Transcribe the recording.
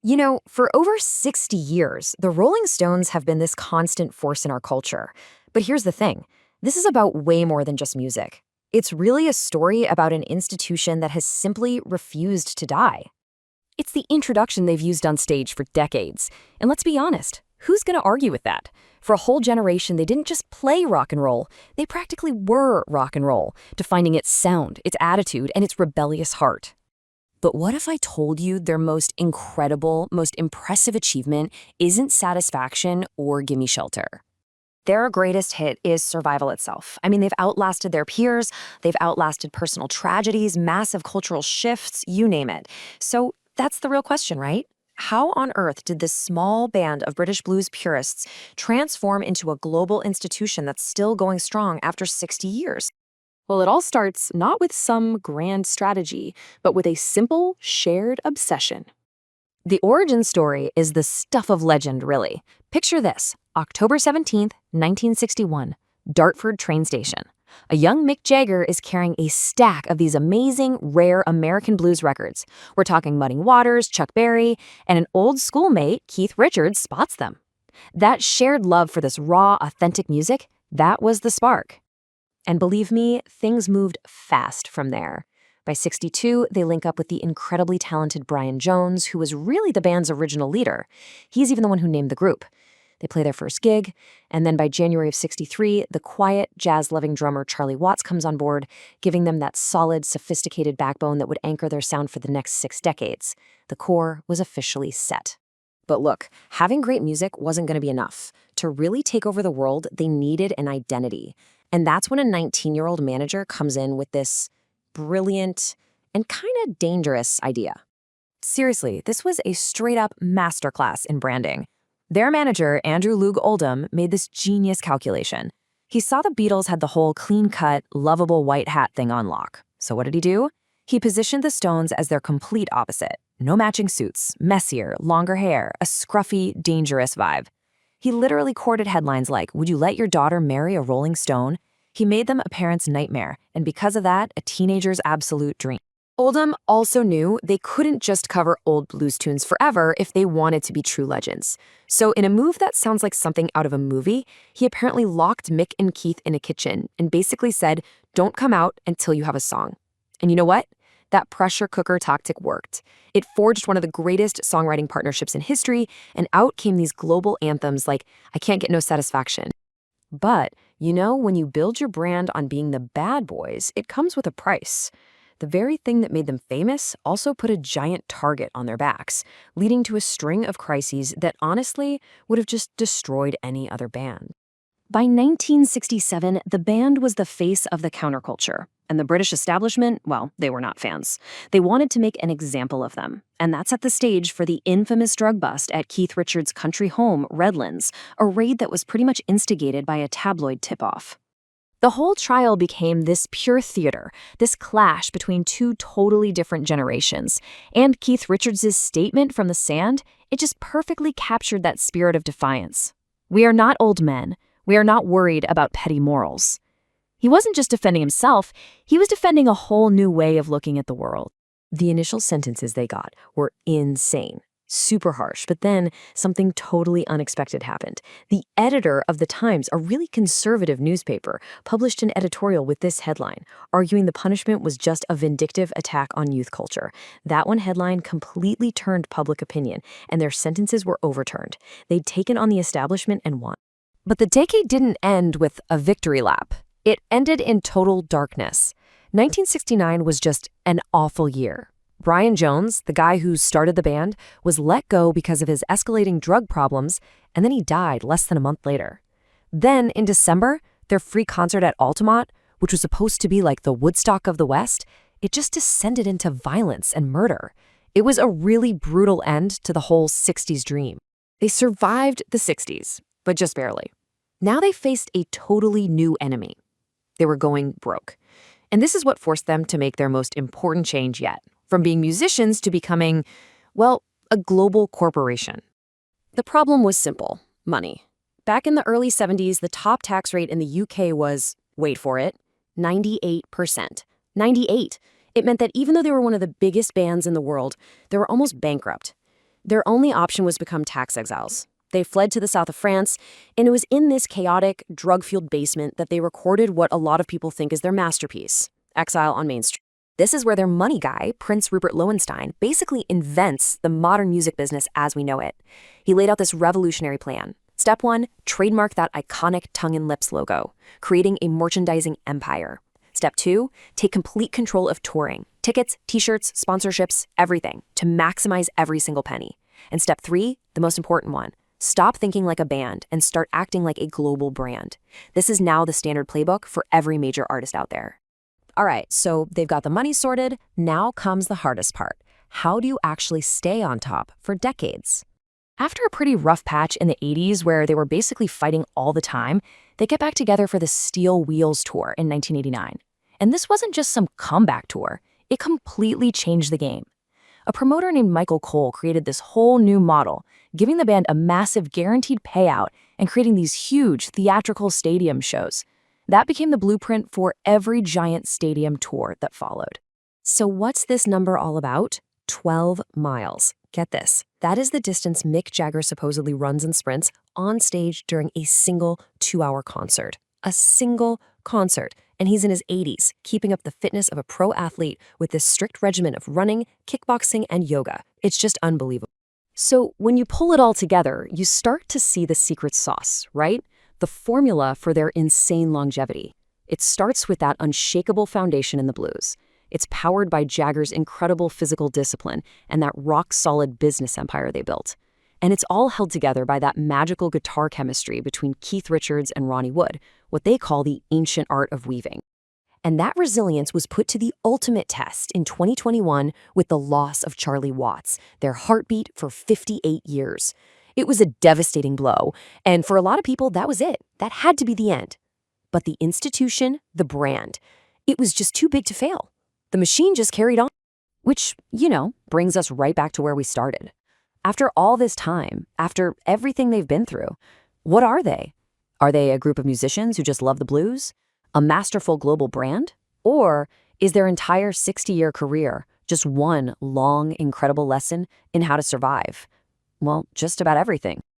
For over 60 years, the Rolling Stones have been this constant force in our culture. But here's the thing, this is about way more than just music. It's really a story about an institution that has simply refused to die. It's the introduction they've used on stage for decades. And let's be honest, who's going to argue with that? For a whole generation, they didn't just play rock and roll, they practically were rock and roll, defining its sound, its attitude, and its rebellious heart. But what if I told you their most incredible, most impressive achievement isn't satisfaction or gimme shelter? Their greatest hit is survival itself. I mean, they've outlasted their peers, they've outlasted personal tragedies, massive cultural shifts, you name it. So that's the real question, right? How on earth did this small band of British blues purists transform into a global institution that's still going strong after 60 years? Well, it all starts not with some grand strategy, but with a simple, shared obsession. The origin story is the stuff of legend, really. Picture this, October 17th, 1961, Dartford train station. A young Mick Jagger is carrying a stack of these amazing, rare American blues records. We're talking Mudding Waters, Chuck Berry, and an old schoolmate, Keith Richards, spots them. That shared love for this raw, authentic music, that was the spark. And believe me, things moved fast from there. By 62, they link up with the incredibly talented Brian Jones, who was really the band's original leader. He's even the one who named the group. They play their first gig, and then by January of 63, the quiet, jazz-loving drummer Charlie Watts comes on board, giving them that solid, sophisticated backbone that would anchor their sound for the next 6 decades. The core was officially set. But look, having great music wasn't going to be enough. To really take over the world, they needed an identity. And that's when a 19-year-old manager comes in with this brilliant and kind of dangerous idea. Seriously, this was a straight-up masterclass in branding. Their manager, Andrew Loog Oldham, made this genius calculation. He saw the Beatles had the whole clean-cut, lovable white hat thing on lock. So what did he do? He positioned the Stones as their complete opposite. No matching suits, messier, longer hair, a scruffy, dangerous vibe. He literally courted headlines like, "Would you let your daughter marry a Rolling Stone?" He made them a parent's nightmare, and because of that, a teenager's absolute dream. Oldham also knew they couldn't just cover old blues tunes forever if they wanted to be true legends. So in a move that sounds like something out of a movie, he apparently locked Mick and Keith in a kitchen and basically said, "Don't come out until you have a song." And you know what? That pressure cooker tactic worked. It forged one of the greatest songwriting partnerships in history, and out came these global anthems like "I Can't Get No Satisfaction." But, when you build your brand on being the bad boys, it comes with a price. The very thing that made them famous also put a giant target on their backs, leading to a string of crises that honestly would have just destroyed any other band. By 1967, the band was the face of the counterculture, and the British establishment, well, they were not fans. They wanted to make an example of them, and that set the stage for the infamous drug bust at Keith Richards' country home, Redlands, a raid that was pretty much instigated by a tabloid tip-off. The whole trial became this pure theater, this clash between two totally different generations, and Keith Richards' statement from the sand, it just perfectly captured that spirit of defiance. "We are not old men. We are not worried about petty morals." He wasn't just defending himself, he was defending a whole new way of looking at the world. The initial sentences they got were insane, super harsh, but then something totally unexpected happened. The editor of The Times, a really conservative newspaper, published an editorial with this headline, arguing the punishment was just a vindictive attack on youth culture. That one headline completely turned public opinion, and their sentences were overturned. They'd taken on the establishment and won. But the decade didn't end with a victory lap. It ended in total darkness. 1969 was just an awful year. Brian Jones, the guy who started the band, was let go because of his escalating drug problems, and then he died less than a month later. Then, in December, their free concert at Altamont, which was supposed to be like the Woodstock of the West, it just descended into violence and murder. It was a really brutal end to the whole 60s dream. They survived the 60s, but just barely. Now they faced a totally new enemy. They were going broke. And this is what forced them to make their most important change yet, from being musicians to becoming, well, a global corporation. The problem was simple: money. Back in the early 70s, the top tax rate in the UK was, wait for it, 98%. 98. It meant that even though they were one of the biggest bands in the world, they were almost bankrupt. Their only option was to become tax exiles. They fled to the south of France, and it was in this chaotic, drug-fueled basement that they recorded what a lot of people think is their masterpiece, Exile on Main Street. This is where their money guy, Prince Rupert Lowenstein, basically invents the modern music business as we know it. He laid out this revolutionary plan. Step 1, trademark that iconic tongue and lips logo, creating a merchandising empire. Step 2, take complete control of touring, tickets, t-shirts, sponsorships, everything, to maximize every single penny. And step 3, the most important one, stop thinking like a band and start acting like a global brand. This is now the standard playbook for every major artist out there. All right, so they've got the money sorted. Now comes the hardest part. How do you actually stay on top for decades? After a pretty rough patch in the 80s where they were basically fighting all the time, they get back together for the Steel Wheels Tour in 1989. And this wasn't just some comeback tour. It completely changed the game. A promoter named Michael Cole created this whole new model, giving the band a massive guaranteed payout and creating these huge theatrical stadium shows. That became the blueprint for every giant stadium tour that followed. So what's this number all about? 12 miles. Get this. That is the distance Mick Jagger supposedly runs and sprints on stage during a single 2-hour concert. A single concert. And he's in his 80s, keeping up the fitness of a pro athlete with this strict regimen of running, kickboxing, and yoga. It's just unbelievable. So when you pull it all together, you start to see the secret sauce, right? The formula for their insane longevity. It starts with that unshakable foundation in the blues. It's powered by Jagger's incredible physical discipline and that rock-solid business empire they built. And it's all held together by that magical guitar chemistry between Keith Richards and Ronnie Wood, what they call the ancient art of weaving. And that resilience was put to the ultimate test in 2021 with the loss of Charlie Watts, their heartbeat for 58 years. It was a devastating blow, and for a lot of people, that was it. That had to be the end. But the institution, the brand, it was just too big to fail. The machine just carried on. Which, brings us right back to where we started. After all this time, after everything they've been through, what are they? Are they a group of musicians who just love the blues? A masterful global brand? Or is their entire 60-year career just one long, incredible lesson in how to survive? Well, just about everything.